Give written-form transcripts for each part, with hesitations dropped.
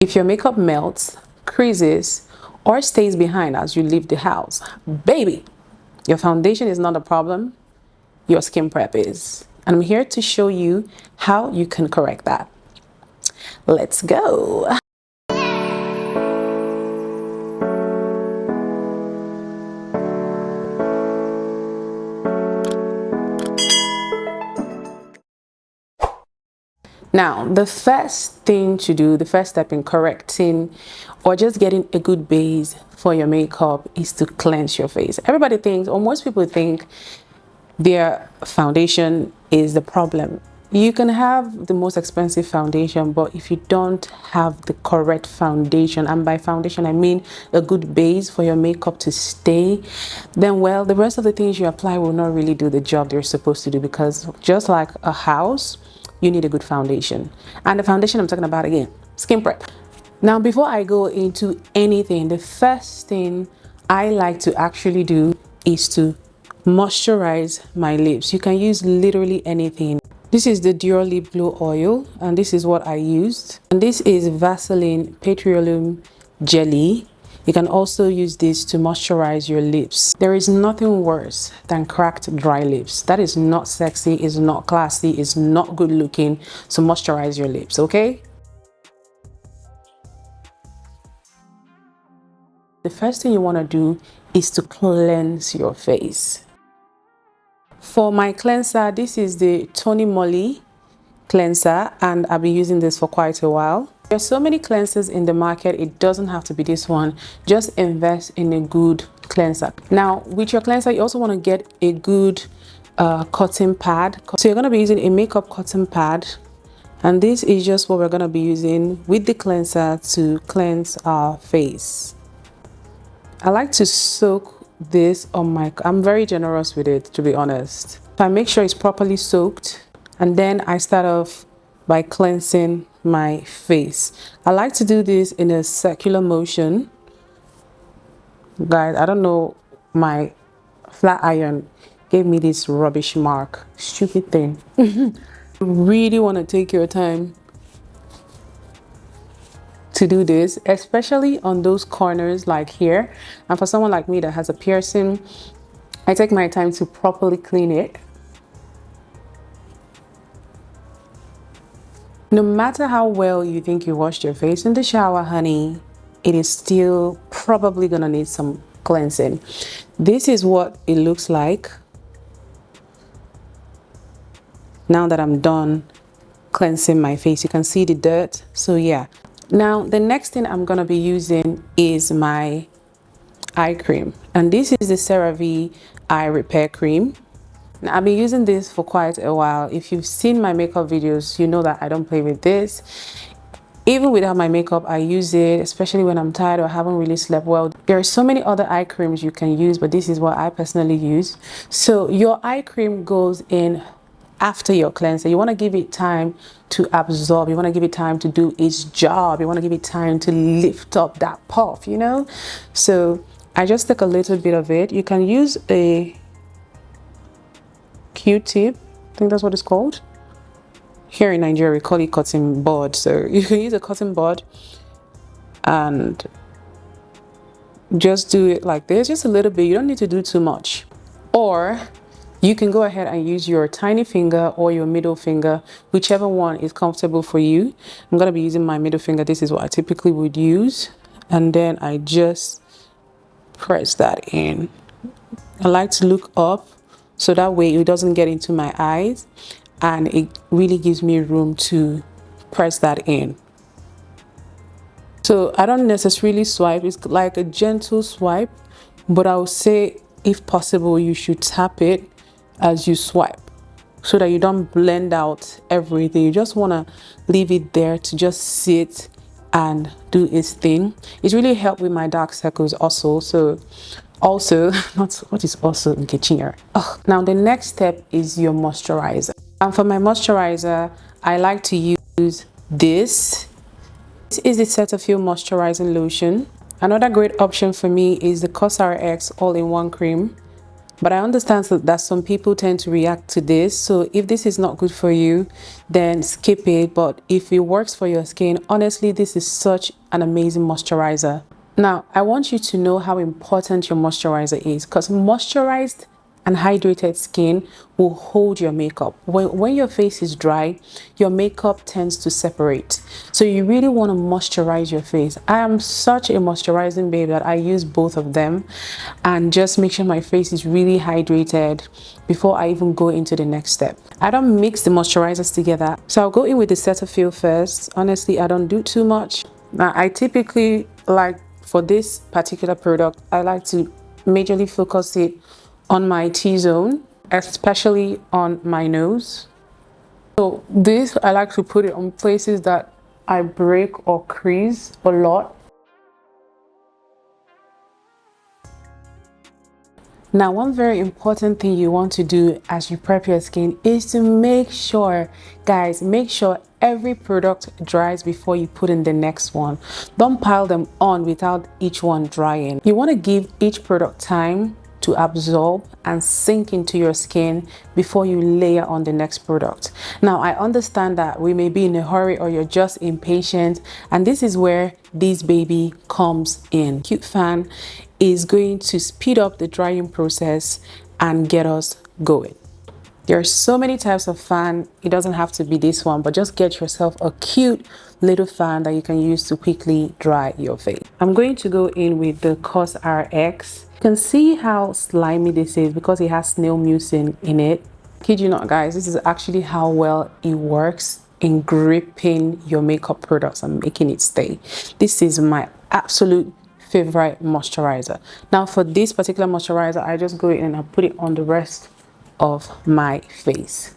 If your makeup melts, creases, or stays behind as you leave the house, baby, your foundation is not a problem, your skin prep is. And I'm here to show you how you can correct that. Let's go. Now, the first thing to do, the first step in correcting or just getting a good base for your makeup is to cleanse your face. Everybody thinks, or most people think, their foundation is the problem. You can have the most expensive foundation, but if you don't have the correct foundation, and by foundation I mean a good base for your makeup to stay, then well, the rest of the things you apply will not really do the job they're supposed to do, because just like a house, you need a good foundation. And the foundation I'm talking about, again, skin prep. Now, before I go into anything, the first thing I like to actually do is to moisturize my lips. You can use literally anything. This is the Dior Lip Glow Oil, and this is what I used. And this is Vaseline Petroleum Jelly. You can also use this to moisturize your lips. There is nothing worse than cracked, dry lips. That is not sexy, it's not classy, it's not good looking. So moisturize your lips, okay? The first thing you want to do is to cleanse your face. For my cleanser, this is the TonyMoly cleanser, and I've been using this for quite a while. There's so many cleansers in the market, it doesn't have to be this one. Just invest in a good cleanser. Now, with your cleanser, you also want to get a good cotton pad. So you're going to be using a makeup cotton pad, and this is just what we're going to be using with the cleanser to cleanse our face. I like to soak this on my, I'm very generous with it, to be honest. I make sure it's properly soaked, and then I start off by cleansing my face. I like to do this in a circular motion. Guys, I don't know, my flat iron gave me this rubbish mark. Stupid thing. You really want to take your time to do this, especially on those corners like here. And for someone like me that has a piercing, I take my time to properly clean it. No matter how well you think you washed your face in the shower, honey, it is still probably gonna need some cleansing. This is what it looks like now that I'm done cleansing my face. You can see the dirt. So yeah. Now, the next thing I'm gonna be using is my eye cream. And this is the Cerave Eye Repair Cream. Now, I've been using this for quite a while. If you've seen my makeup videos, you know that I don't play with this. Even without my makeup, I use it, especially when I'm tired or haven't really slept well. There are so many other eye creams you can use, but this is what I personally use. So your eye cream goes in after your cleanser. You want to give it time to absorb. You want to give it time to do its job. You want to give it time to lift up that puff, you know? So I just take a little bit of it. You can use a Q-tip. I think that's what it's called. Here in Nigeria, we call it cotton bud. So you can use a cotton bud and just do it like this, just a little bit. You don't need to do too much. Or you can go ahead and use your tiny finger or your middle finger, whichever one is comfortable for you. I'm going to be using my middle finger. This is what I typically would use. And then I just press that in. I like to look up so that way it doesn't get into my eyes, and it really gives me room to press that in. So I don't necessarily swipe. It's like a gentle swipe, but I would say if possible you should tap it as you swipe so that you don't blend out everything. You just want to leave it there to just sit and do its thing. It's really helped with my dark circles also. So not what is also in kitchen. Oh, now the next step is your moisturizer. And for my moisturizer, I like to use this. This is the Cetaphil moisturizing lotion. Another great option for me is the Cosrx all-in-one cream. But I understand that some people tend to react to this. So if this is not good for you, then skip it. But if it works for your skin, honestly, this is such an amazing moisturizer. Now, I want you to know how important your moisturizer is, because moisturized and hydrated skin will hold your makeup. When your face is dry, your makeup tends to separate. So you really want to moisturize your face. I am such a moisturizing babe that I use both of them and just make sure my face is really hydrated before I even go into the next step. I don't mix the moisturizers together. So I'll go in with the Cetaphil first. Honestly, I don't do too much. Now, I typically like, for this particular product, I like to majorly focus it on my T-zone, especially on my nose. So this, I like to put it on places that I break or crease a lot. Now, one very important thing you want to do as you prep your skin is to make sure, guys, make sure every product dries before you put in the next one. Don't pile them on without each one drying. You want to give each product time to absorb and sink into your skin before you layer on the next product. Now, I understand that we may be in a hurry or you're just impatient, and this is where this baby comes in. Cute Fan is going to speed up the drying process and get us going. There are so many types of fan. It doesn't have to be this one, but just get yourself a cute little fan that you can use to quickly dry your face. I'm going to go in with the Cosrx. You can see how slimy this is because it has snail mucin in it. Kid you not, guys, this is actually how well it works in gripping your makeup products and making it stay. This is my absolute favorite moisturizer. Now, for this particular moisturizer, I just go in and I put it on the rest of my face.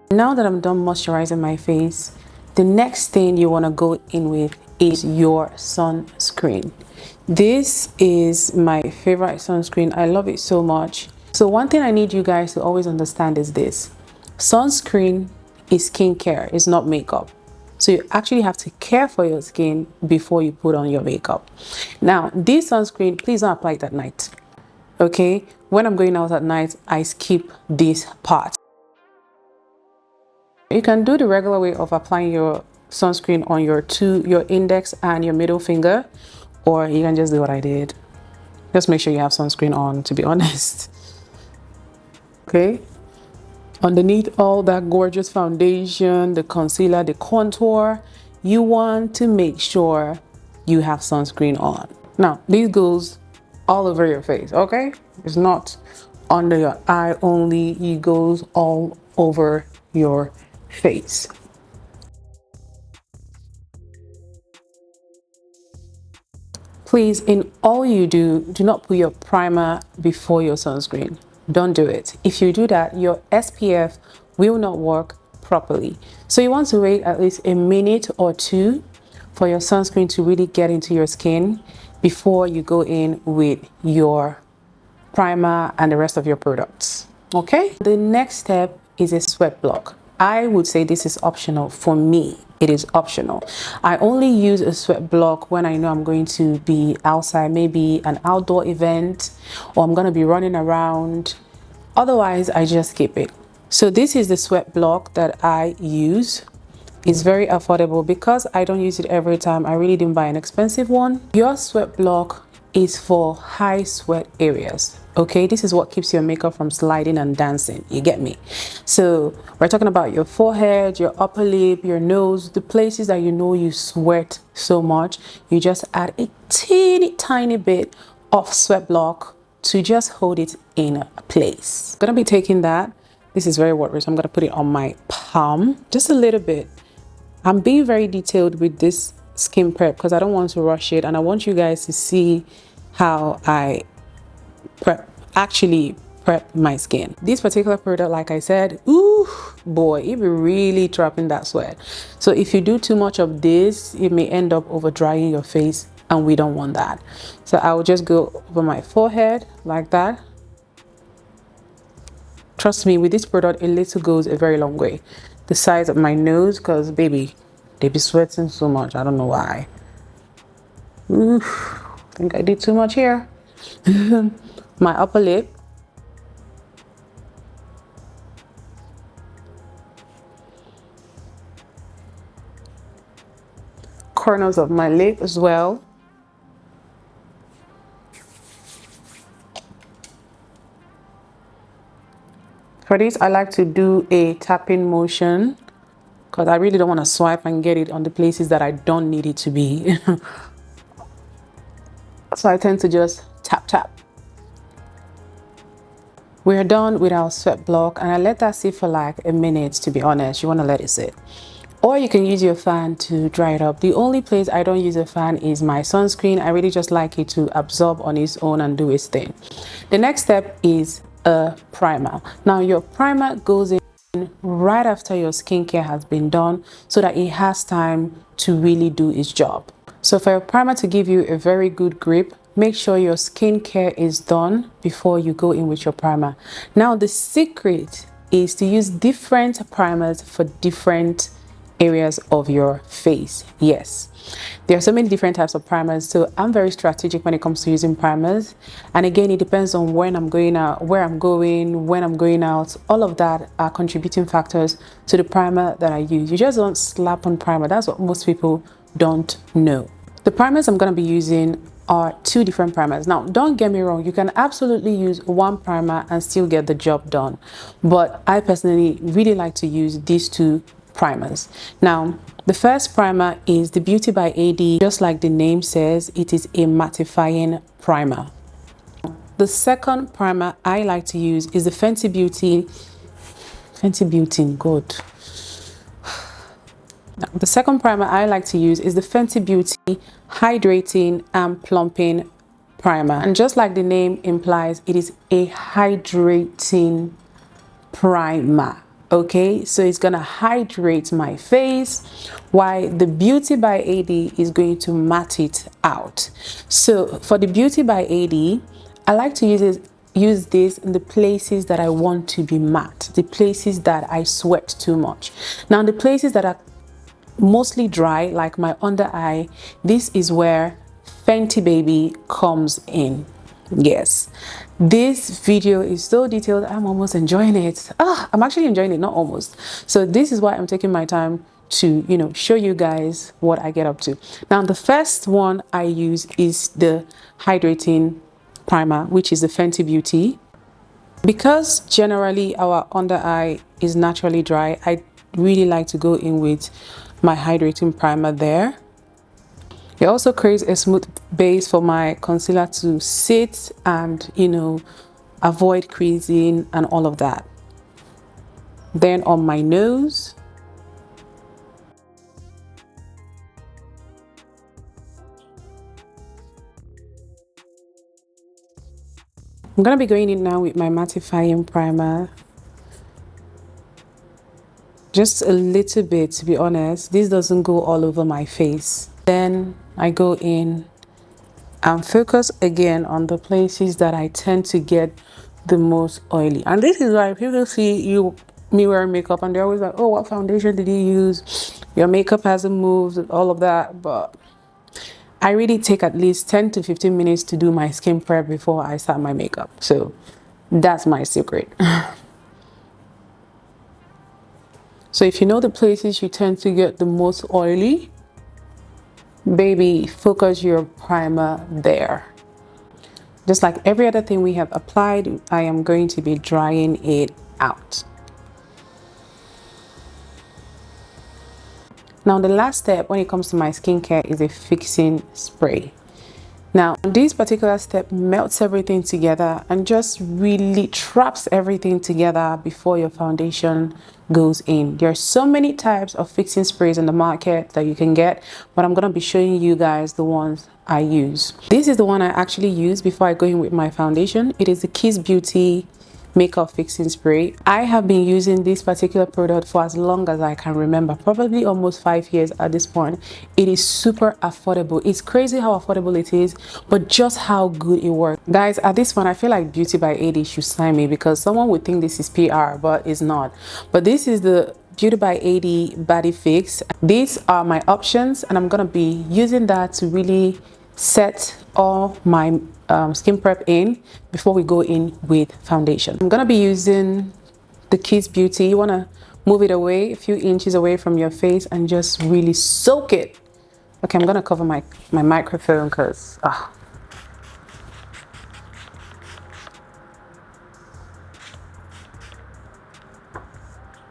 Now that I'm done moisturizing my face, the next thing you want to go in with is your sunscreen. This is my favorite sunscreen. I love it so much. So one thing I need you guys to always understand is this: sunscreen is skincare, it's not makeup. So you actually have to care for your skin before you put on your makeup. Now, this sunscreen, please don't apply it at night. Okay? When I'm going out at night, I skip this part. You can do the regular way of applying your sunscreen on your index and your middle finger, or you can just do what I did. Just make sure you have sunscreen on, to be honest. Okay? Underneath all that gorgeous foundation, the concealer, the contour, you want to make sure you have sunscreen on. Now, this goes all over your face, okay? It's not under your eye only, it goes all over your face. Please, in all you do, do not put your primer before your sunscreen. Don't do it. If you do that, your SPF will not work properly. So you want to wait at least a minute or two for your sunscreen to really get into your skin before you go in with your primer and the rest of your products. Okay? The next step is a sweat block. I would say this is optional. For me, it is optional. I only use a sweat block when I know I'm going to be outside, maybe an outdoor event, or I'm going to be running around. Otherwise, I just skip it. So this is the sweat block that I use. It's very affordable because I don't use it every time. I really didn't buy an expensive one. Your sweat block is for high sweat areas. Okay, this is what keeps your makeup from sliding and dancing. You get me? So we're talking about your forehead, your upper lip, your nose, the places that you know you sweat so much. You just add a teeny tiny bit of sweat block to just hold it in place. I'm gonna be taking that. This is very watery, so I'm gonna put it on my palm, just a little bit. I'm being very detailed with this skin prep because I don't want to rush it, and I want you guys to see how I actually prep my skin. This particular product, like I said, ooh boy, it be really trapping that sweat. So if you do too much of this, it may end up over drying your face, and we don't want that. So I will just go over my forehead like that. Trust me, with this product, a little goes a very long way. The size of my nose, because baby, they be sweating so much, I don't know why. Oof, I think I did too much here. My upper lip. Corners of my lip as well. For this, I like to do a tapping motion because I really don't want to swipe and get it on the places that I don't need it to be. So I tend to just tap tap. We're done with our sweat block, and I let that sit for like a minute. To be honest, you want to let it sit, or you can use your fan to dry it up. The only place I don't use a fan is my sunscreen. I really just like it to absorb on its own and do its thing. The next step is a primer. Now your primer goes in right after your skincare has been done so that it has time to really do its job. So for your primer to give you a very good grip, make sure your skincare is done before you go in with your primer. Now the secret is to use different primers for different areas of your face. Yes, there are so many different types of primers, so I'm very strategic when it comes to using primers. And again, it depends on when I'm going out, where I'm going, when I'm going out. All of that are contributing factors to the primer that I use. You just don't slap on primer. That's what most people don't know. The primers I'm going to be using are two different primers. Now, don't get me wrong, you can absolutely use one primer and still get the job done, but I personally really like to use these two primers. Now, the first primer is the Beauty by AD. Just like the name says, it is a mattifying primer. The second primer I like to use is the Fenty Beauty, good. Now, the second primer I like to use is the Fenty Beauty Hydrating and Plumping Primer. And just like the name implies, it is a hydrating primer. Okay, so it's gonna hydrate my face, while the Beauty by AD is going to matte it out. So for the Beauty by AD, I like to use this in the places that I want to be matte, the places that I sweat too much. Now the places that are mostly dry, like my under eye, this is where Fenty Baby comes in. Yes, this video is so detailed. I'm almost enjoying it. I'm actually enjoying it, not almost. So this is why I'm taking my time to, you know, show you guys what I get up to. Now the first one I use is the hydrating primer, which is the Fenty Beauty. Because generally our under eye is naturally dry, I really like to go in with my hydrating primer there. It also creates a smooth base for my concealer to sit and, you know, avoid creasing and all of that. Then on my nose, I'm gonna be going in now with my mattifying primer. Just a little bit, to be honest. This doesn't go all over my face. Then I go in and focus again on the places that I tend to get the most oily. And this is why people see me wearing makeup and they're always like, oh, what foundation did you use? Your makeup hasn't moved, all of that. But I really take at least 10 to 15 minutes to do my skin prep before I start my makeup. So that's my secret. So if you know the places you tend to get the most oily, baby, focus your primer there. Just like every other thing we have applied, I am going to be drying it out. Now the last step when it comes to my skincare is a fixing spray. Now this particular step melts everything together and just really traps everything together before your foundation goes in. There are so many types of fixing sprays in the market that you can get, but I'm going to be showing you guys the ones I use. This is the one I actually use before I go in with my foundation. It is the Kiss Beauty makeup fixing spray. I have been using this particular product for as long as I can remember, probably almost 5 years at this point. It is super affordable. It's crazy how affordable it is, but just how good it works. Guys, at this point I feel like Beauty by AD should sign me, because someone would think this is PR, but it's not. But this is the Beauty by AD body fix. These are my options, and I'm gonna be using that to really set all my skin prep in before we go in with foundation. I'm gonna be using the Kiss Beauty. You wanna move it away a few inches away from your face and just really soak it. Okay, I'm gonna cover my microphone because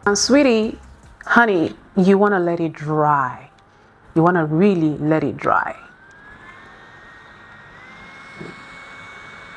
And sweetie, honey, you want to let it dry. You want to really let it dry.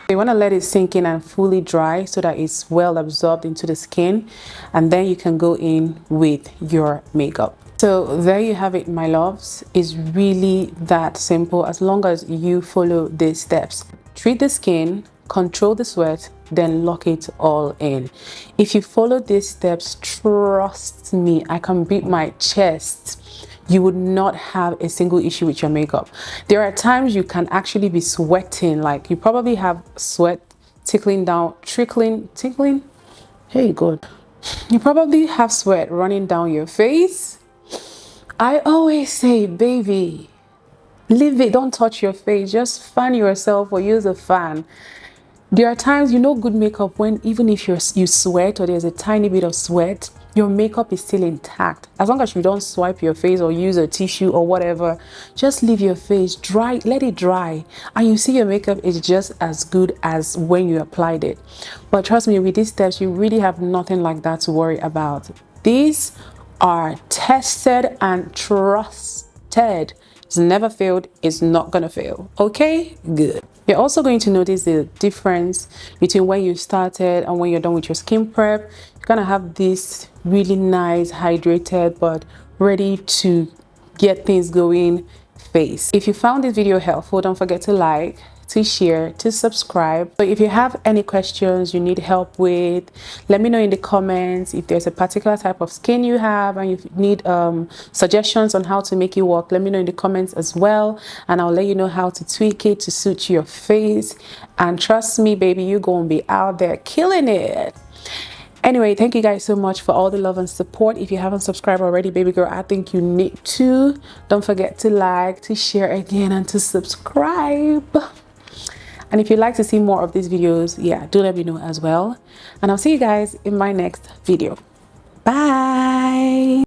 You want to let it sink in and fully dry so that it's well absorbed into the skin, and then you can go in with your makeup. So there you have it, my loves. It's really that simple as long as you follow these steps. Treat the skin, control the sweat, then lock it all in. If you follow these steps, trust me, I can beat my chest, you would not have a single issue with your makeup. There are times you can actually be sweating, like you probably have sweat trickling down, tickling. Hey, good. You probably have sweat running down your face. I always say, baby, leave it, don't touch your face, just fan yourself or use a fan. There are times, you know, good makeup, when even if you sweat or there's a tiny bit of sweat, your makeup is still intact. As long as you don't swipe your face or use a tissue or whatever, just leave your face dry, let it dry, and you see your makeup is just as good as when you applied it. But trust me, with these steps, you really have nothing like that to worry about. These are tested and trusted. It's never failed, it's not gonna fail. Okay, good. You're also going to notice the difference between when you started and when you're done with your skin prep. You're gonna have this really nice, hydrated, but ready to get things going face. If you found this video helpful, don't forget to like, to share, to subscribe. So if you have any questions you need help with, let me know in the comments. If there's a particular type of skin you have and you need suggestions on how to make it work, let me know in the comments as well, and I'll let you know how to tweak it to suit your face. And trust me, baby, you're gonna be out there killing it. Anyway, thank you guys so much for all the love and support. If you haven't subscribed already, baby girl, I think you need to. Don't forget to like, to share again, and to subscribe. And if you'd like to see more of these videos, yeah, do let me know as well. And I'll see you guys in my next video. Bye.